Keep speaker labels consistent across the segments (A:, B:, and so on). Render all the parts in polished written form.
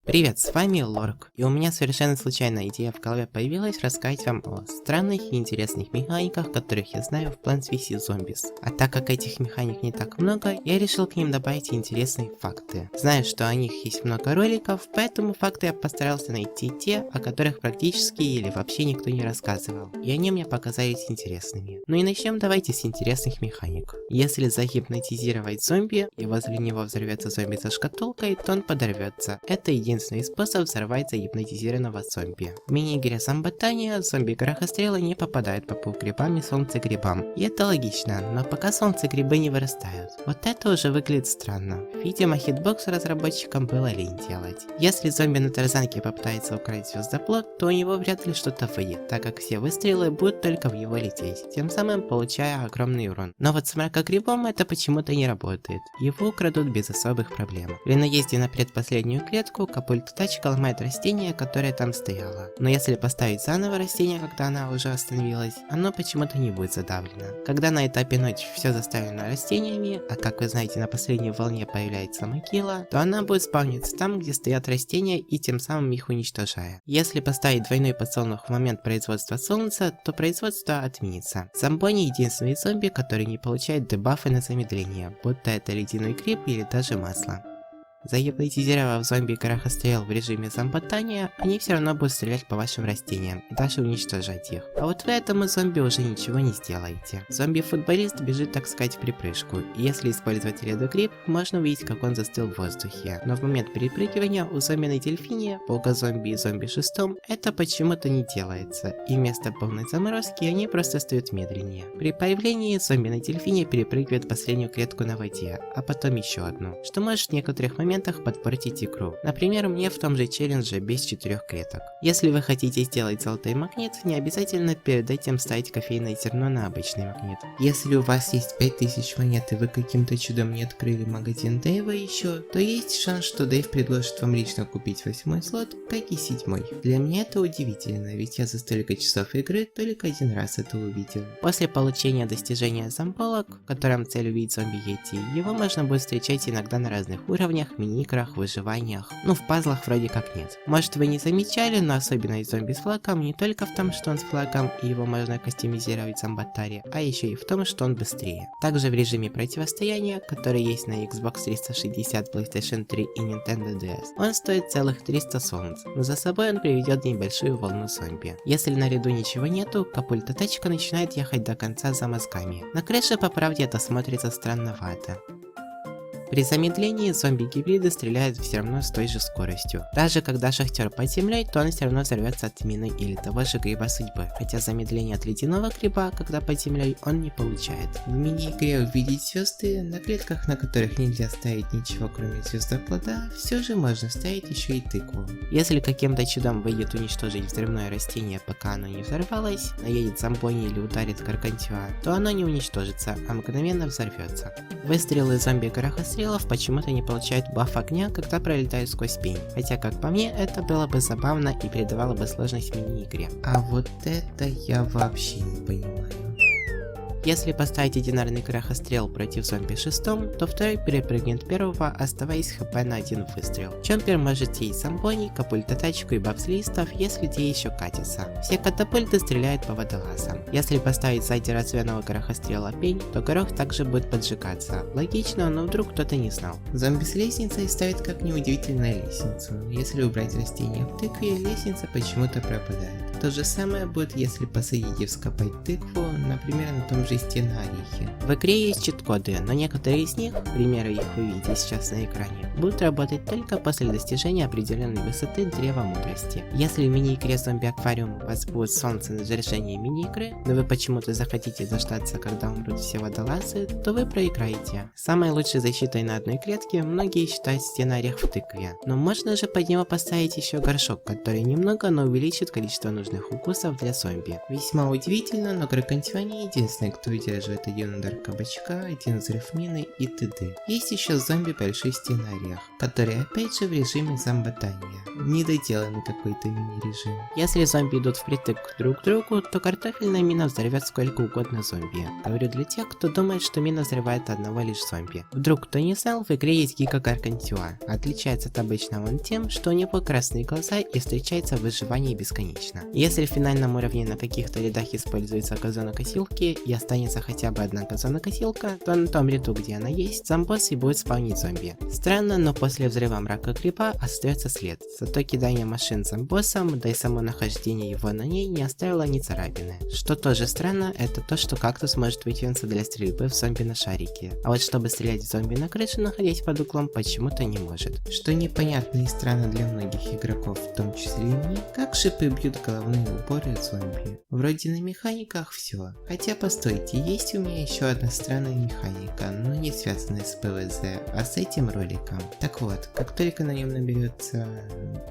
A: Привет, с вами Лорк, и у меня совершенно случайная идея в голове появилась рассказать вам о странных и интересных механиках, которых я знаю в Plants vs Zombies. А так как этих механик не так много, я решил к ним добавить интересные факты. Знаю, что о них есть много роликов, поэтому факты я постарался найти те, о которых практически или вообще никто не рассказывал, и они мне показались интересными. Ну и начнем давайте с интересных механик. Если загипнотизировать зомби, и возле него взорвется зомби со шкатулкой, то он подорвется. Это единственный способ взорвать загипнотизированного зомби. В мини-игре Зомботания зомби-горохострелы не попадают по паук-грибам и солнцегрибам. И это логично, но пока солнцегрибы не вырастают. Вот это уже выглядит странно. Видимо, хитбокс разработчикам было лень делать. Если зомби на тарзанке попытается украсть звездоплод, то у него вряд ли что-то выйдет, так как все выстрелы будут только в него лететь, тем самым получая огромный урон. Но вот с мракогрибом это почему-то не работает. Его украдут без особых проблем. При наезде на предпоследнюю клетку капультатачка ломает растение, которое там стояло. Но если поставить заново растение, когда она уже остановилась, оно почему-то не будет задавлено. Когда на этапе ночи все заставлено растениями, а как вы знаете на последней волне появляется Макила, то она будет спавниться там, где стоят растения, и тем самым их уничтожая. Если поставить двойной подсолнух в момент производства солнца, то производство отменится. Зомбони единственный зомби, который не получает дебафы на замедление, будто это ледяной гриб или даже масло. Загипнотизировав зомби-горохострел в режиме зомботания, они все равно будут стрелять по вашим растениям и даже уничтожать их. А вот вы этому зомби уже ничего не сделаете. Зомби-футболист бежит, так сказать, в припрыжку, и если использовать ледогриб, можно увидеть, как он застыл в воздухе. Но в момент перепрыгивания у зомби на дельфине, паука-зомби и зомби-шестом это почему-то не делается, и вместо полной заморозки они просто стоят медленнее. При появлении зомби на дельфине перепрыгивает последнюю клетку на воде, а потом еще одну, что может в некоторых моментах подпортить игру. Например, мне в том же челлендже без 4 клеток. Если вы хотите сделать золотой магнит, не обязательно перед этим ставить кофейное зерно на обычный магнит. Если у вас есть 5000 монет и вы каким-то чудом не открыли магазин Дэйва еще, то есть шанс, что Дэйв предложит вам лично купить 8-й слот, как и 7-й. Для меня это удивительно, ведь я за столько часов игры только один раз это увидел. После получения достижения зомболог, в котором цель увидеть зомби-йети, его можно будет встречать иногда на разных уровнях, мини-играх, выживаниях. Ну, в пазлах вроде как нет. Может, вы не замечали, но особенность зомби с флагом не только в том, что он с флагом и его можно кастомизировать в зомботаре, а еще и в том, что он быстрее. Также в режиме противостояния, который есть на Xbox 360, PlayStation 3 и Nintendo DS, он стоит целых 300 солнц, но за собой он приведет небольшую волну зомби. Если на ряду ничего нету, капультатачка начинает ехать до конца за мозгами. На крыше, по правде, это смотрится странновато. При замедлении зомби-гибриды стреляют все равно с той же скоростью. Даже когда шахтер под землей, то он все равно взорвется от мины или того же гриба судьбы. Хотя замедление от ледяного гриба, когда под землей, он не получает. В мини-игре увидеть звезды, на клетках, на которых нельзя ставить ничего кроме звездоплода, все же можно ставить еще и тыкву. Если каким-то чудом выйдет уничтожить взрывное растение, пока оно не взорвалось, наедет зомбони или ударит гаргантюа, то оно не уничтожится, а мгновенно взорвется. Выстрелы зомби-горохострелов почему-то не получают баф огня, когда пролетают сквозь пень. Хотя, как по мне, это было бы забавно и придавало бы сложность мини-игре. А вот это я вообще не понимаю. Если поставить одинарный горохострел против зомби шестом, то второй перепрыгнет первого, оставаясь хп на один выстрел. Чомпер может сеять зомбони, капультатачку и бабслистов, если те еще катятся. Все катапульты стреляют по водолазам. Если поставить сзади разрядного горохострела пень, то горох также будет поджигаться. Логично, но вдруг кто-то не знал. Зомби с лестницей ставит как неудивительно лестницу. Если убрать растение в тыкве, лестница почему-то пропадает. То же самое будет, если посадить и вскопать тыкву, например, на том же стенарихе. В игре есть чит-коды, но некоторые из них, примеры их вы видите сейчас на экране, будут работать только после достижения определенной высоты Древа Мудрости. Если в мини-игре зомби-аквариум у вас будет солнце на завершении мини-игры, но вы почему-то захотите дождаться, когда умрут все водолазы, то вы проиграете. Самой лучшей защитой на одной клетке многие считают стенарих в тыкве, но можно же под него поставить еще горшок, который немного, но увеличит количество нужных укусов для зомби. Весьма удивительно, но гаргантюа не единственный, кто выдерживает один удар кабачка, один взрыв мины и т.д. Есть еще зомби в больших стенариях, которые опять же в режиме зомботания. недоделанный какой-то мини-режим. Если зомби идут впритык друг к другу, то картофельная мина взорвет сколько угодно зомби. Говорю для тех, кто думает, что мина взрывает одного лишь зомби. Вдруг кто не знал, в игре есть Гига Гаргантюа. Отличается от обычного он тем, что у него красные глаза и встречается в выживании бесконечно. Если в финальном уровне на каких-то рядах используются газонокосилки и останется хотя бы одна газонокосилка, то на том ряду, где она есть, сам босс и будет спавнить зомби. Странно, но после взрыва мрака гриба остается след. Зато кидание машин зомбоссом, да и само нахождение его на ней не оставило ни царапины. Что тоже странно, это то, что кактус может вытянуться для стрельбы в зомби на шарике. А вот чтобы стрелять в зомби на крыше, находясь под углом, почему-то не может. Что непонятно и странно для многих игроков, в том числе и мне, как шипы бьют головные уборы зомби. Вроде на механиках все. Хотя постойте, есть у меня еще одна странная механика, но не связанная с ПВЗ, а с этим роликом. Так вот, как только на нем наберется,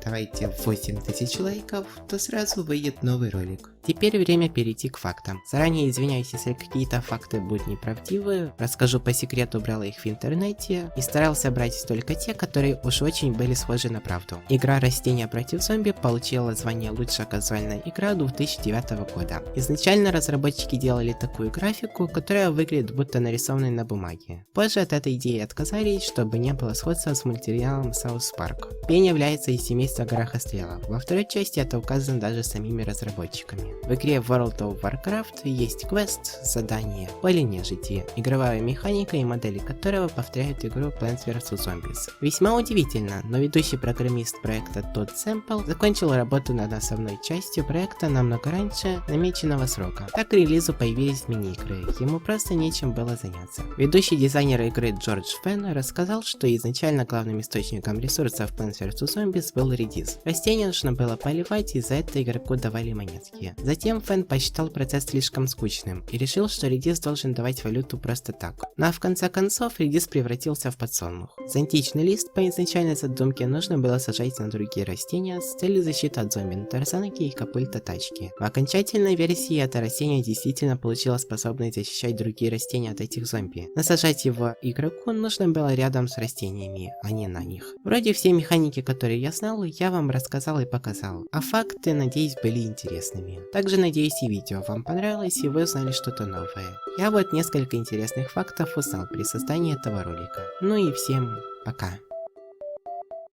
A: давайте, 8000 лайков, то сразу выйдет новый ролик. Теперь время перейти к фактам. Заранее извиняюсь, если какие-то факты будут неправдивы, расскажу по секрету, брал их в интернете и старался брать только те, которые уж очень были схожи на правду. Игра «Растения против зомби» получила звание «Лучшая казуальная игра» 2009 года. Изначально разработчики делали такую графику, которая выглядит будто нарисованной на бумаге. Позже от этой идеи отказались, чтобы не было сходства с мультсериалом South Park. Пень является из семейства горохострелов. Во второй части это указано даже самими разработчиками. В игре World of Warcraft есть квест, задание, поле нежити, игровая механика и модели которого повторяют игру Plants vs Zombies. Весьма удивительно, но ведущий программист проекта Тодд Сэмпл закончил работу над основной частью проекта намного раньше намеченного срока. Так к релизу появились мини-игры, ему просто нечем было заняться. Ведущий дизайнер игры Джордж Фен рассказал, что изначально главным источником ресурсов Plants vs Zombies был Redis. Растения нужно было поливать, и за это игроку давали монетки. Затем Фэн посчитал процесс слишком скучным и решил, что Redis должен давать валюту просто так. Ну а в конце концов Redis превратился в подсолнух. Зонтичный лист по изначальной задумке нужно было сажать на другие растения с целью защиты от зомби на тарзанки и копыльта тачки. В окончательной версии это растение действительно получило способность защищать другие растения от этих зомби. Насажать его игроку нужно было рядом с растениями, а не на них. Вроде все механики, которые я знал, я вам рассказал и показал, а факты, надеюсь, были интересными. Также надеюсь, и видео вам понравилось и вы узнали что-то новое. Я вот несколько интересных фактов узнал при создании этого ролика. Ну и всем пока.